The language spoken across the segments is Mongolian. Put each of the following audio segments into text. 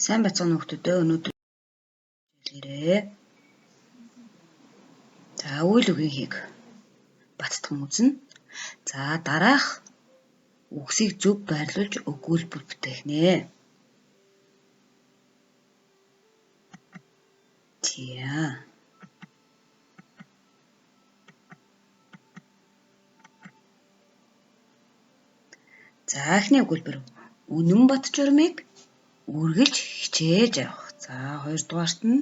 Сайн бацхан хүүхдүүдээ өнөөдөр хэлгээрээ. За үйл үгийнхийг баттган үзнэ. За дараах үгсийг зөв байрлуулж өгүүлбэр бүтээгнэ. За. За эхний өгүүлбэр үнэн бат журмыг үргэлж хичээж явах. За хоёрдугаарт нь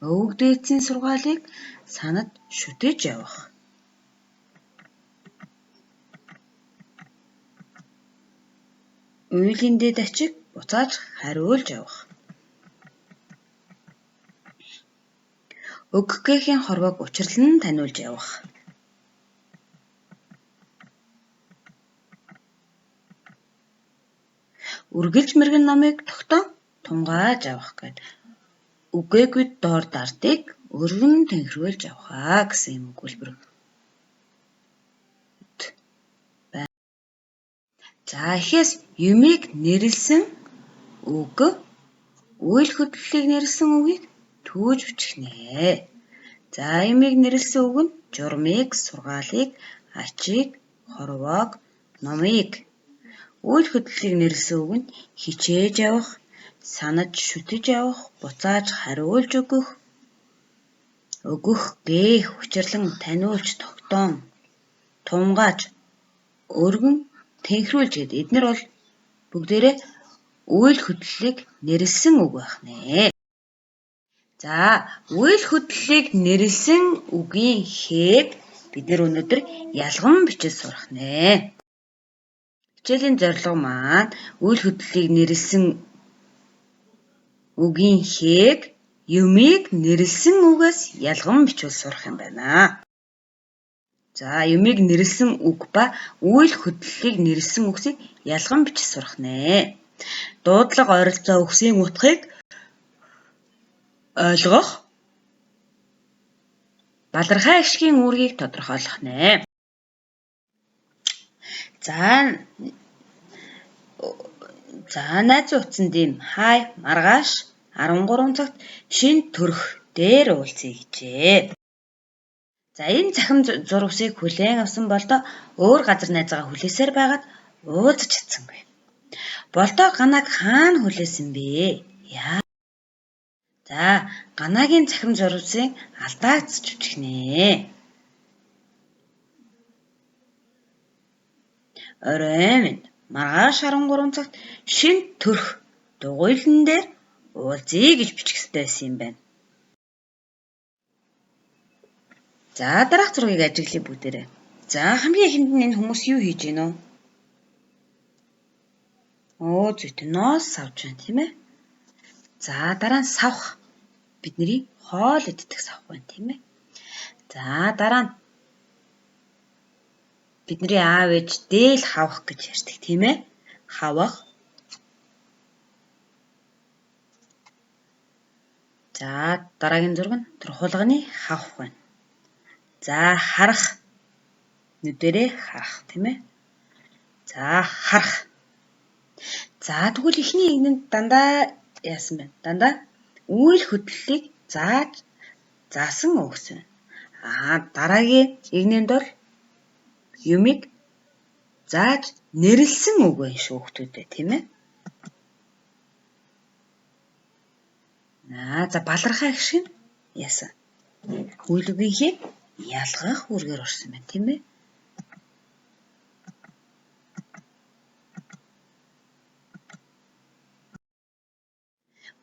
өвөг дээдсийн сургаалыг санад шүтэж явах. Үйлийн дээд ачиг буцааж хариулж явах. Өгөхгүй хорвоог учирлан таниулж явах. Үргэлж мэргэн номыг тогтоон тунгааж авах гэд үгээгүй доор дардыг өргөн тэнхрүүлж явахаа гэсэн юм өгүүлбэр. За эхээс юмыг нэрлсэн үг, үйл хөдлөлийг нэрлсэн үгийг түүж бичихнэ. За юмыг нэрлсэн үг нь журмыг, сургаалыг, ачийг, хорвоог, номыг. Үйл хөдлөлийг нэрлсэн үг нь хичээж явах, санаж шүтэж явах, буцааж хариулж өгөх, гээх, учирлан таниулж, тогтоон, тунгааж, өргөн тэнхрүүлж гэдэг эдгээр бол бүгдээрээ үйл хөдлөлийг нэрлсэн үг байх нэ. За үйл хөдлөлийг нэрлсэн үгийн хээг бид өнөөдөр ялган бичиж сурах нэ. Хичээлийн зорилго маань үйл хөдлөлийг нэрлсэн үгийн хээг юмыг нэрлсэн үгээс ялган бичвэл сурах юм байна. За юмыг нэрлсэн үг ба үйл хөдлөлийг нэрлсэн үгсийг ялган бичиж сурах нэ. Дуудлага ойролцоо үгсийн утгыг ойлгох, балархай ашгийн үүргийг тодорхойлох нэ. За найзын утсан дэм хай маргааш 13 цагт шинэ төрх дээр уулзъя гэжээ. За энэ цахим зурвсыг хүлээн авсан болдоо өөр газар найзаагаа хүлээсээр байгаад уулзаж чадсангүй. Болдоо Ганааг хаана хүлээсэн бэ? За Ганагийн цахим зурвсын алдаагдсаж бичихнэ. Орой минь маргааш 13 цагт шинэ төрх дугуйлан дээр уулзъя гэж бичих ёстой байсан юм байна. За дараах зургийг ажиглая бүгдээрээ. За хамгийн ихэнд нь энэ хүмүүс юу хийж гинэ вэ? Зүйтэй ноос савж байна тийм ээ. За дараа нь савх. Бидний хоол иддэг савх байна тийм ээ. За дараа нь бидний аав ээж дээл хавах гэж ярьдаг тийм ээ. Хавах. За дараагийн зураг нь турхуулганы хавх байна. За харах. Нүдэрээ харах тийм ээ. За харах. За тэгвэл эхний игнэнд дандаа яасан байна? Дандаа үйл хөдлөлийг заасан үгс байна. Дараагийн игнэнд бол юмыг зааж нэрлсэн үг байна шүү хүүхдүүдээ тийм ээ. За балархай ашиг нь яасан? Үйл үгийнхээ ялгах үүргээр орсон байна тийм ээ.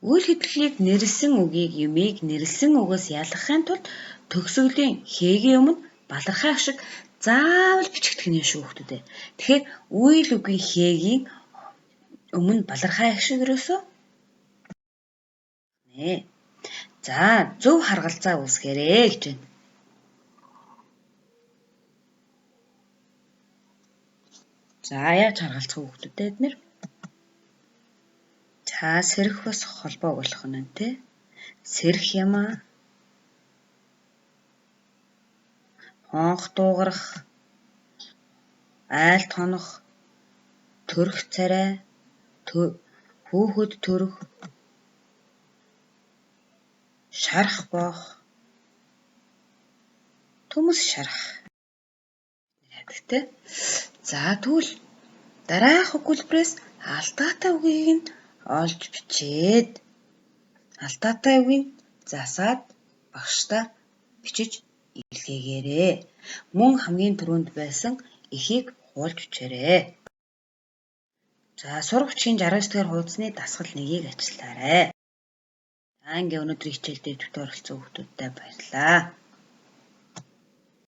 Үйл хөдлөлийг нэрлсэн үгийг юмыг нэрлсэн үгээс ялгахын тулд төгсгөлийн хээгийн өмнө балархай ашиг заавал бичигдэх нь шүү хүүхдүүдээ. Тэгэхээр үйл үгийн хээгийн өмнө балархай ашиг өрөөсөө нэ. За зөв харгалзаа үүсгээрэй гэж байна. За яаж харгалзах вэ хүүхдүүдээ эднэр? За сэрэх бас холбоо болох нь тэ. Сэрэх ямаа хонх дуугарах, айлт хонох, төрөх царай, хүүхэд төрөх, шарах боох, төмөс шарах. Хадагтай. За тэгвэл дараах өгүүлбэрээс алдаатай үгийг нь олж бичээд алдаатай үгийг засаад багштай бичиж илгээгээрэй. Мөн хамгийн түрүүнд байсан эхийг хуулж бичээрэй. За сурах бичгийн 69-р хуудасны дасгал 1-ийг ажиллаарай. За ингээ өнөөдрийн хичээл дээр төвтэй оролцсон хүмүүстээ баярлалаа.